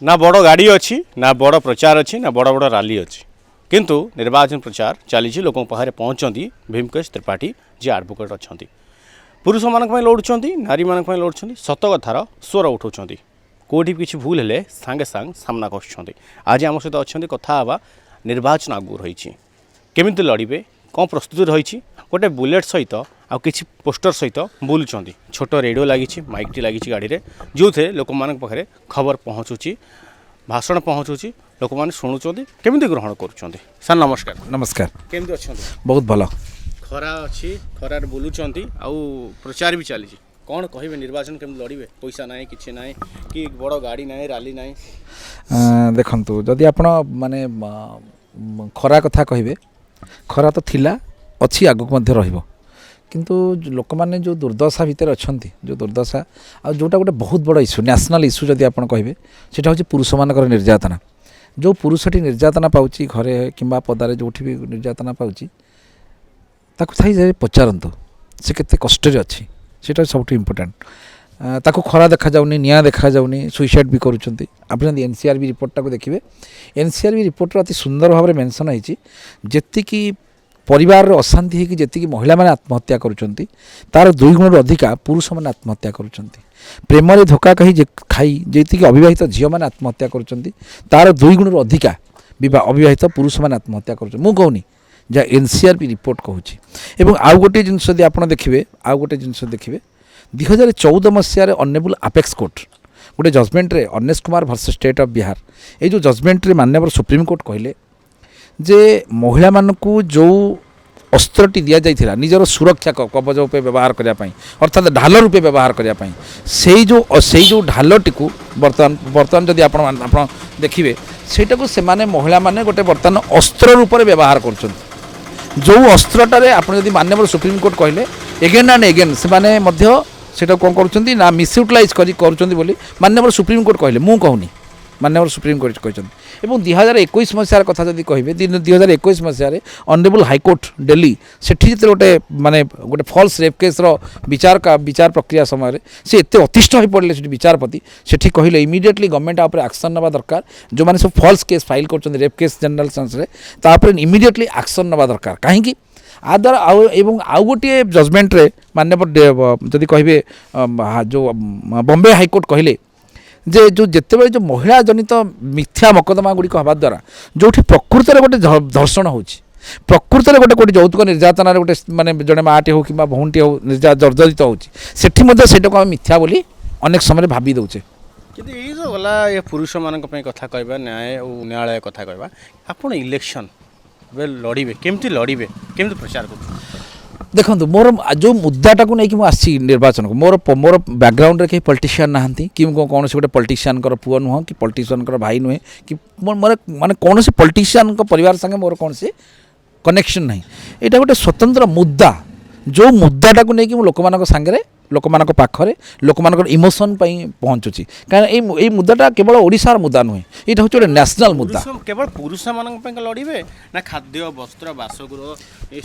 ना बड़ गाड़ी अच्छी ना बड़ प्रचार अच्छी ना बड़ बड़ रैली अच्छी किंतु निर्वाचन प्रचार चली लोक पाखे पहुँचती भीमकेश त्रिपाठी जी एडवोकेट अच्छा पुरुष मानक लड़ुंट नारी मानक लड़ुंट सत कथार स्वर उठाऊँ कौटी किसी भूल है सांगे सांग सामना कर आज आम सहित अच्छा कथा निर्वाचन आगू रही केमी लड़े कौन प्रस्तुति रही गोटे बुलेट सहित आ किसी पोस्टर सहित बुलूँ छोट रेडियो लगी माइकटी लगी गाड़ी में जो थे लोक मान पाखे खबर पहुँचुची भाषण पहुँचुची लोक मैंने शुणुंट केमी ग्रहण कर सर नमस्कार। नमस्कार। केमती अच्छा बहुत भल खरा अच्छी खरार बुलूँ आउ प्रचार भी चली कौन कहे निर्वाचन केमती लड़े पैसा ना कि ना कि बड़ गाड़ी ना रैली ना देखु जदि आप माने खरा कथा कहे खरा तो थिला अच्छी आगक रहिबो किंतु लोक मैंने जो दुर्दशा भितर अच्छा जो दुर्दशा आ जोटा गोटे बहुत बड़ इश्यू नेशनल इश्यू जदि आप कहे सेटा हूँ पुरुष मानक निर्यातना जो पुरुषटी निर्यातना पाउची घरे किंबा पदारे जो भी निर्यातना पाउची ताकू थाई पचारतु से केते कष्ट अच्छी सेटा सब इम्पोर्टाट ताकू खरा देखा जाउनी निया देखा जाउनी सुइसाइड भी करुँच आप एनसीआरबी रिपोर्टा को देखिए एनसीआरबी रिपोर्ट अति सुंदर भाव में मेंशन होती जी परिवार अशांति होगी जी महिला मैंने आत्महत्या करुँच तार 2 गुण अधिका पुरुष मैंने आत्महत्या करुँच प्रेम धोखा कही खाई जी अविवाहित झील मैंने आत्महत्या करुँच तार 2 गुण अधिका अविवाहित पुरुष मैंने आत्महत्या करुँच मु कहूनी जहाँ एनसीआरबी रिपोर्ट कहूँ आउ गोटे जिनस आप देखिए आउ गोटे जिनस देखिए 2014 मसीह ऑनरेबल अपेक्स कोर्ट गोटे जजमेंट रे Anish Kumar versus state of Bihar ये जो जजमेंट रे माननीय सुप्रीम कोर्ट कहले जे महिला मानकू जो अस्त्रटी दि जाइथिला निजर सुरक्षा कवच रूपे व्यवहार करने अर्थात ढाल रूपे व्यवहार करने से जो ढालटी को बर्तमान जदि आप देखिए सेटा से महिला माने गोटे बर्तमान अस्त्र रूप में व्यवहार कर जो अस्त्रटारे आप माननीय सुप्रीम कोर्ट कहले एगेन एंड एगेन से कौन कर मिसयूटिलाइज कर माननीय सुप्रीम कोर्ट कहले मु कहूनी माननीय सुप्रीम कोर्ट कहते 2021 मसीहार कथा जब कहे 2021 मसीह ऑनरेबल हाईकोर्ट दिल्ली से गोटे माने गोटे फॉल्स रेप केस विचार प्रक्रिया समय से एत अतिष्ठ हो पड़े से विचारपति से कहले इमिडिएटली गवर्नमेंट आप एक्शन नवा दरकार जो मैंने सब फॉल्स केस फाइल कर रेप केस जनरल सेंस में इमिडिएटली एक्शन नवा दरकार कहीं आ द्वारा आउ गोटे जजमेंट रे माननीय जदि कहे जो बॉम्बे हाईकोर्ट कहले जे जो जितेबाला जो महिला जनित मिथ्या मकदमा गुड़िक हवा द्वारा जो प्रकृत में गोटे धर्षण हो प्रकृत में गोटे यौतुक निर्यातना गोटे माने जड़े माटे हो कि भौणटी हो जर्जरित होटा आम मिथ्या बोली अनेक समय भावी दौचे कि गला ये पुरुष मान कथा कहवा न्याय और न्यायालय कथा कहवा आप इलेक्शन लड़े केमती लड़े केमती प्रचार कर देखो मोर जो मुद्दाटा को लेकिन आसी निर्वाचन को मोर मोर बैकग्राउंड रे कहीं पॉलिटिशियन नहांती कि कौन से गोटे पॉलिटिशियन पुआ नुह कि पॉलिटिशियन भाई नुहे कि मोर माने कौन से पॉलिटिशियन परिवार संगे मोर कौन से कनेक्शन नहीं यहाँ गोटे स्वतंत्र मुद्दा जो मुद्दाटा को लेकिन लोक मान सांगे लोक मान पाखरे लोक मान इमोशन पहुँचुची कहीं मुद्दाटा केवल ओडिशार मुद्दा नुहे ये हूँ गोटे नेशनल मुद्दा केवल पुरुष मान लड़े ना खाद्य वस्त्र बासगृह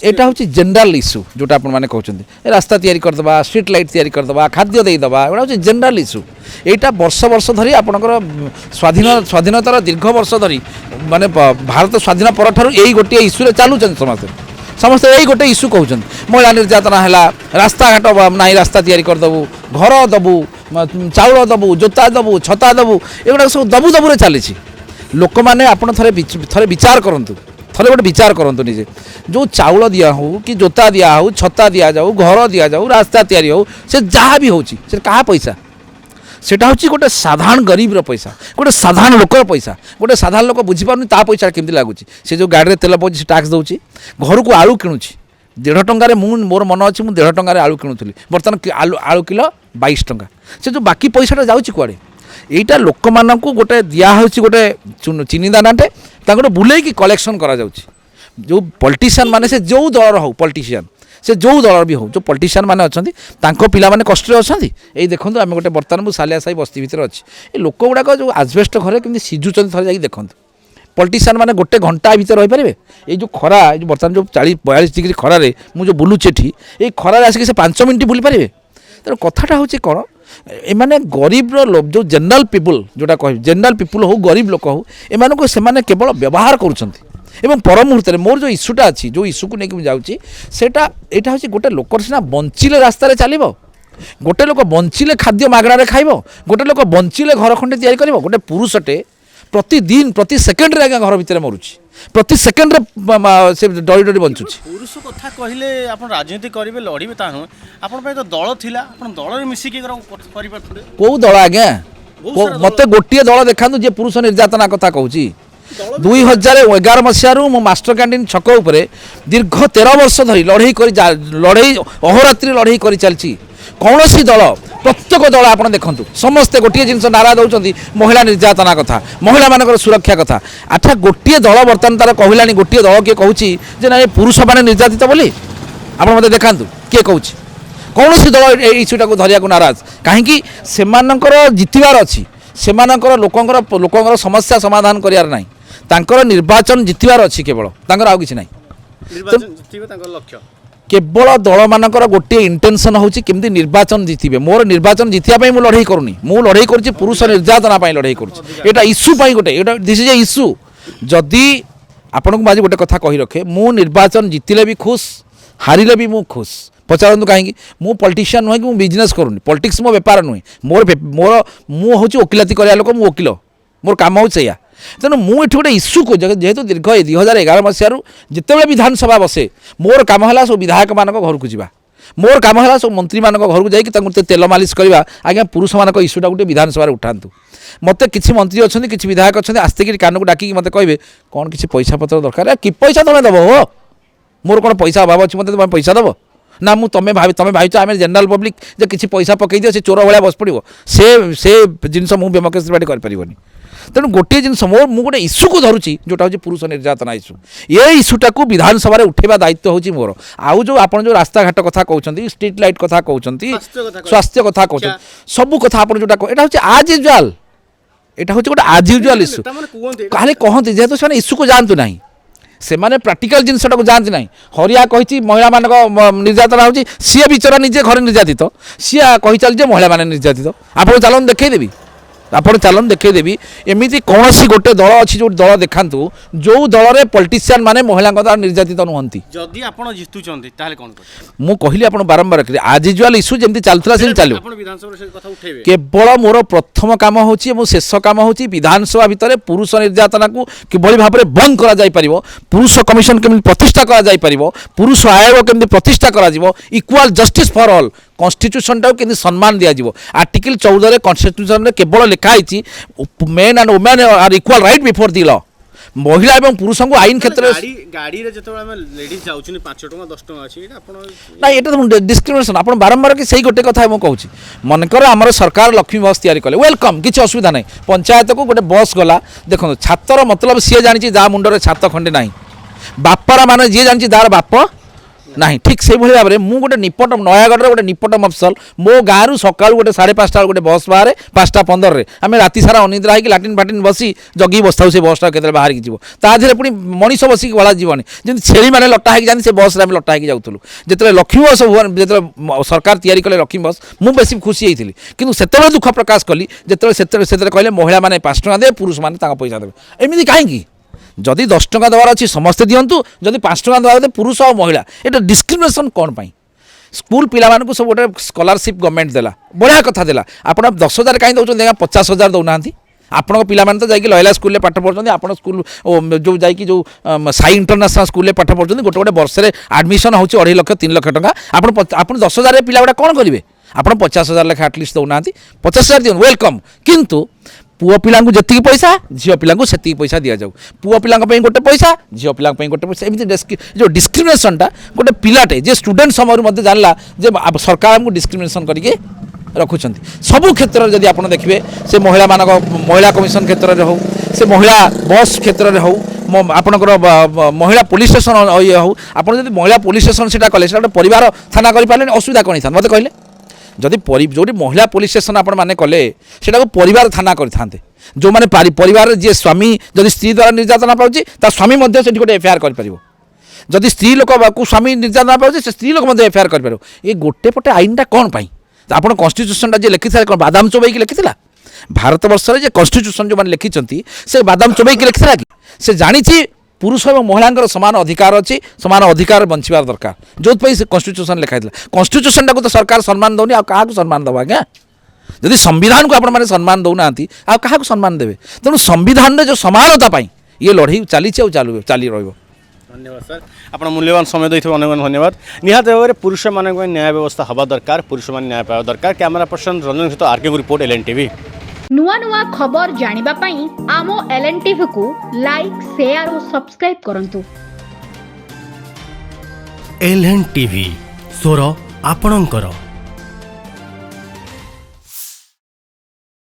यहाँ हूँ जेनराल इश्यू जोटा आपने कहते रास्ता तैयारी करदे स्ट्रीट लाइट तैयारी करदे खाद्य देदे एटा हूँ जेनराल इश्यू यहाँ वर्ष वर्ष धरी आपणकर स्वाधीनतार दीर्घ वर्ष धरी माने भारत स्वाधीन पर यही गोटे इश्यू चलुँच समस्त यही गोटे इश्यू कहते महिला निर्यातना है रास्ता घाट ना रास्ता तैयारी करदेबू घर दबू चाउल दबू जोता दबू छता दबू एगुड़ा सब दबू दबू चली लोक मैंने आप थे विचार करूँ थे गोटे विचार करूँ निजे जो चाउल दिया हो कि जोता दिया हो छता दि जाऊ घर दि जाऊ रास्ता तैयारी हो से जहाँ भी हो क्या पैसा सेटा हूँ गोटे साधारण गरीब पैसा गोटे साधारण लोकर पैसा गोटे साधारण लोक बुझीपार ता पैसा केमती लगुच से जो गाड़ी में तेल पड़े टैक्स दूसरी घर को आलू किणुची 1.5 टंकार मोर मन अच्छी मुझे 1.5 टंकार आलू किणुली बर्तमान आलू किलो 22 टंका से जो बाकी पैसाटा जाऊँगी कुआड़े यहीटा लोक मान गोटे दिहूँ गोटे चीनी दानाटे गोटे बुलेकी कलेक्शन करा जो पॉलिटिशियन माने से जो दलर हो पॉलिटिशियन से जो दल भी हो जो पॉलिटिशियन माने अच्छा पिला माने कष्ट अच्छा यही देखो आम गोटे बर्तमान सालिया साही बस्ती भितर अच्छी ये लोक गुड़ाक जो आजबेस्ट घरे कमी सीझुंट थे जाकि देखो पॉलिटिशियन माने गोटे घंटा भितर रही पारे ये जो खरा जो बर्तमान जो 40-42 डिग्री खरारे मुझे बुलूचे ये खरारे आसिक से 5 मिनट बुली पारे तेणु कथाटा हूँ कौन एमाने गरीब लोक जो जनरल पीपुल जोटा कह जनरल पीपुल हो गरीब लोक हो एमानक से केवल व्यवहार करुँच एवं पर मुहूर्त मोर जो इश्यूटा अच्छी जो इश्यू को लेकिन जाऊँगी सेटा यहाँ हूँ गोटे लोकर सीना बंचिले रास्तार चलो गोटे लोक बंचिले खाद्य मागणारे खाइब गोटे लोक बंचिले घर खंडे तैयारी कर गोटे पुरुषटे प्रतिदिन प्रति सेकेंड आज्ञा घर भितर मरुची प्रति सेकेंड से डरी डरी बंचुची पुरुष कथा कहले आप राजनीति करेंगे लड़े ता नुह आप तो दल थिला आप दल मिसिक कौ दल आज्ञा मत गोटे दल देखा जे पुरुष निर्यातना कथा कहूँ 2011 मसीह मो मास्टर कैंटीन छक उपरे दीर्घ 13 वर्ष धरी लड़ई अहोरात्रि लड़ई कर चलती कौन सी दल प्रत्येक दल आप देखूँ समस्ते गोटे जिन नारा दौरान महिला निर्यातना कथा महिला मान सुरक्षा कथा अच्छा गोटे दल बर्तमान तार कहला गोटे दल किए कहूँ ना पुरुष मैंने निर्यातित बोली आप मत देखा किए कहूँ कौन सी दल इश्यूटा को धरिया नाराज कहीं जितबार अच्छी से लोकंर समस्या समाधान करार ना तांकर निर्वाचन जितबार अच्छी केवल तांकर आउ किछि नाही लक्ष्य केवल दल मानकर गोटे इंटेंशन होची केमती निर्वाचन जितिबे मोर निर्वाचन जितिया पई मु लड़ाई करूनी मु लड़ाई करछि पुरुष निर्यातना पई लड़ाई करछि एटा इश्यू पई गोटे एटा दिस इज ए इश्यू जदि आपन को बाजी गोटे कथा कहि रखे मु निर्वाचन जितिले भी खुश हारिले भी मु खुश पचारतु कहीं मु पॉलिटिशियन नुहे कि मु बिजनेस करूनी पॉलिटिक्स मो बेपार नुहे मोर मोर मु हूँ वकिलाती करा लोक मु वकिल मोर काम हो सैया तेणु मुझे गोटे इश्यू को जेहेतु दीर्घ 2011 मसीह जिते विधानसभा बसे मोर काम है सब विधायक मान घर को जावा मोर काम है सब मंत्री मान घर को जाकि तेल मालिश करवा आज्ञा पुरुष मान इश्यूटा गोटे विधानसभा उठातु मत किसी मंत्री अच्छा किसी विधायक अच्छा आस्ते कान को डाक मत कहे कौन किसी पैसा पत्र दरकार कि पैसा तुम दब हो मोर कौन पैसा अभाव अच्छे मत तुम पैसा दब ना मु तमें भाई आम जनरल पब्लिक जे किसी पैसा पकई दियो से चोर भाया बस पड़ो से जिनस मुझे व्यमकेश त्रिपाठी कर तेणु गोटे जिन मु गोटे इश्यू को धरुची जोटा हूँ पुरुष निर्यातना इश्यू ये इश्यूटा को विधानसभा उठेवा दायित्व हूँ मोर आउ जो आप जो रास्ता घाट कथा कहते स्ट्रीट लाइट कथा कहते स्वास्थ्य कथा कहते सब कथा आप जोटा यहाँ हूँ आज यूजुआल यहाँ हूँ गोटे आज यूजुआल इश्यू कहले कहते जेहेतु से इश्यू को जानतु ना से माने प्राक्टिकल जिनसटा को जानते ना हरिया कही महिला मान निर्यातना होची सी बिचरा निजे घर निर्यातित सी कही चलती महिला माने निर्यातित आप चलन देखईदेवी ଆପଣ ଚାଲନ୍ତୁ ଦେଖେଇଦେବି ଏମିତି କୌଣସି ଗୋଟେ ଦଳ ଅଛି ଯୋଉ ଦଳ ଦେଖାନ୍ତୁ ଯୋଉ ଦଳରେ ପଲିଟିସିଆନ ମାନେ ମହିଳାଙ୍କ ଦ୍ୱାରା ନିର୍ଯାତିତ ନୁହନ୍ତି ଯଦି ଆପଣ ଜିତୁଛନ୍ତି ତାହେଲେ କ'ଣ କରିବେ ମୁଁ କହିଲି ଆପଣ ବାରମ୍ବାର ଆଜ ୟୁଜୁଆଲ ଇସ୍ୟୁ ଯେମିତି ଚାଲୁଥିଲା ସେମିତି ଚାଲିବ ଆପଣ ବିଧାନସଭାରେ ସେ କଥା ଉଠେଇବେ କେବଳ ମୋର ପ୍ରଥମ କାମ ହେଉଛି ଏବଂ ଶେଷ କାମ ହେଉଛି ବିଧାନସଭା ଭିତରେ ପୁରୁଷ ନିର୍ଯାତନାକୁ କିଭଳି ଭାବରେ ବନ୍ଦ କରାଯାଇପାରିବ ପୁରୁଷ କମିଶନ କେମିତି ପ୍ରତିଷ୍ଠା କରାଯାଇପାରିବ ପୁରୁଷ ଆୟୋଗ କେମିତି ପ୍ରତିଷ୍ଠା କରାଯିବ ଇକ୍ୱାଲ ଜଷ୍ଟିସ୍ ଫର ଅଲ୍ कन्स्टिट्यूशनटा के सम्मान दिज्व आर्टिकल 14 कन्स्टिट्यूशन केवल लिखाई men and women are equal right before the law महिला एवं पुरुष को आईन क्षेत्र गाड़ी रे जतो हम लेडीज जाउछनी 5 टका 10 टका अछि एटा आपण ना एटा तो डिस्क्रिमिनेशन आपण बारंबार कि सही गोटे कथा मु कहूची मनकर हमर सरकार लक्ष्मी बस तैयारी कले वेलकम किछि असुविधा नै पंचायत को गोटे बस गला देखो छात्र मतलब सी जानि जा मुंडरे छात खंडे नाही बापारा माने जे जानि दार बाप नहीं ठीक से भाव में मुझे गोटे निपट नयागढ़ गोटे निपट मफसल मो गाँव सका गोटे 5:30 गोटे बस बाहर 5:15 आम राति सारा अनिद्रा होगी लाट्रिन फाट्रिन बसी जगी बसता से बसटा के बाहर की ताधे पुणी मनीष बसिक गला जीवन जमी छेली मैंने लटा होगी जाती से बस आम लटा होगी जाऊँ जो लक्ष्मी बस जो सरकार तैयारी कले लक्ष्मी बस मुझे बेसी खुशी होती कि से दुख प्रकाश कली जो कहले महिला मैंने 5 टका दे पुरुष मैंने पैसा देवे एमती कहीं जदि 10 टका देवार अच्छी समस्ते दिंतु जदि 5 टका देवा पुरुष और महिला ये डिस्क्रिमिनेशन कौन पाई स्कूल पिला सब गोटे स्कॉलरशिप गवर्नमेंट देला बढ़िया कथा देला आप 10,000 कहीं दौरान 50,000 दौना आपण पिला तो जाकि लयला स्कूल पाठ पढ़ुଛନ୍ତି आपण स्कूल जो जाकि जो साई इंटरनेशनल स्कूल पाठ पढ़ुଛନ୍ତି गोटे गोटे वर्ष में एडमिशन होची 2.5 लाख 3 लाख टका आपण 10,000 पिला गुड़ा कौन करेंगे आप 50,000 लेखा एटलिस्ट दौना 50,000 दिखाँ वेलकम किंतु पुओ पिला जी पैसा झील पिला से पैसा दि जाऊ पुओ पिला गोटे पैसा झील पिला गोटे पैसा एमती जो डिस्क्रिमिनेशनटा गोटे पिलाटे जे स्टूडेंट समय जानला जे सरकार आमको डिस्क्रिमिनेशन करके रखुंट सबू क्षेत्र में जब आप देखिए से महिला मान महिला कमिशन क्षेत्र में हो से महिला बस क्षेत्र में हो आपणकर महिला पुलिस स्टेशन ये हो आप महिला पुलिस स्टेशन से कले परिवार थाना कर असुविधा कौन था मत कहले जदि जो महिला पुलिस स्टेशन आपण मैंने कले से परिवार थाना करते जो मैंने परिवार जी स्वामी जदि स्त्री द्वारा निर्यातना पाँच स्वामी गोटे एफआईआर कर जदि स्त्री लोक को स्वामी निर्यातना पाँच से स्त्री लोक एफआईआर कर ये गोटे पटे आईनटा कौन पाई ଆପଣ କନଷ୍ଟିଟ୍ୟୁସନଟା ଯେ ଲେଖିଥିଲା କ'ଣ ବାଦାମ ଚୋବେଇକି ଲେଖିଥିଲା? ଭାରତ ବର୍ଷରେ ଯେ କନଷ୍ଟିଟ୍ୟୁସନ ଯେଉଁମାନେ ଲେଖିଛନ୍ତି ସେ ବାଦାମ ଚୋବେଇକି ଲେଖିଥିଲା କି? ସେ ଜାଣିଛି ପୁରୁଷ ଏବଂ ମହିଳାଙ୍କର ସମାନ ଅଧିକାର ଅଛି, ସମାନ ଅଧିକାର ବଞ୍ଚିବାର ଦରକାର, ଯେଉଁଥିପାଇଁ ସେ କନଷ୍ଟିଟ୍ୟୁସନ ଲେଖା ହେଇଥିଲା। କନଷ୍ଟିଟ୍ୟୁସନଟାକୁ ତ ସରକାର ସମ୍ମାନ ଦେଉନି, ଆଉ କାହାକୁ ସମ୍ମାନ ଦେବ ଆଜ୍ଞା? ଯଦି ସମ୍ବିଧାନକୁ ଆପଣମାନେ ସମ୍ମାନ ଦେଉନାହାନ୍ତି ଆଉ କାହାକୁ ସମ୍ମାନ ଦେବେ? ତେଣୁ ସମ୍ବିଧାନରେ ଯେଉଁ ସମାନତା ପାଇଁ ଇଏ ଲଢ଼େଇ ଚାଲିଛି ଆଉ ଚାଲି ରହିବ। ଧନ୍ୟବାଦ ସାର୍, ଆପଣ ମୂଲ୍ୟବାନ ସମୟ ଦେଇଥିବେ ଅନେକ ଧନ୍ୟବାଦ। ନିହାତି ଭାବରେ ପୁରୁଷମାନଙ୍କ ପାଇଁ ନ୍ୟାୟ ବ୍ୟବସ୍ଥା ହେବା ଦରକାର, ପୁରୁଷମାନେ ନ୍ୟାୟ ପାଇବା ଦରକାର। କ୍ୟାମେରା ପର୍ସନ ରଞ୍ଜନ ସହିତ ଆର୍କେକୁ ରିପୋର୍ଟ LN TV। ନୂଆ ନୂଆ ଖବର ଜାଣିବା ପାଇଁ ଆମ LN TV କୁ ଲାଇକ୍, ସେୟାର ଓ ସବସ୍କ୍ରାଇବ୍ କରନ୍ତୁ। LN TV ସ୍ୱର ଆପଣଙ୍କର।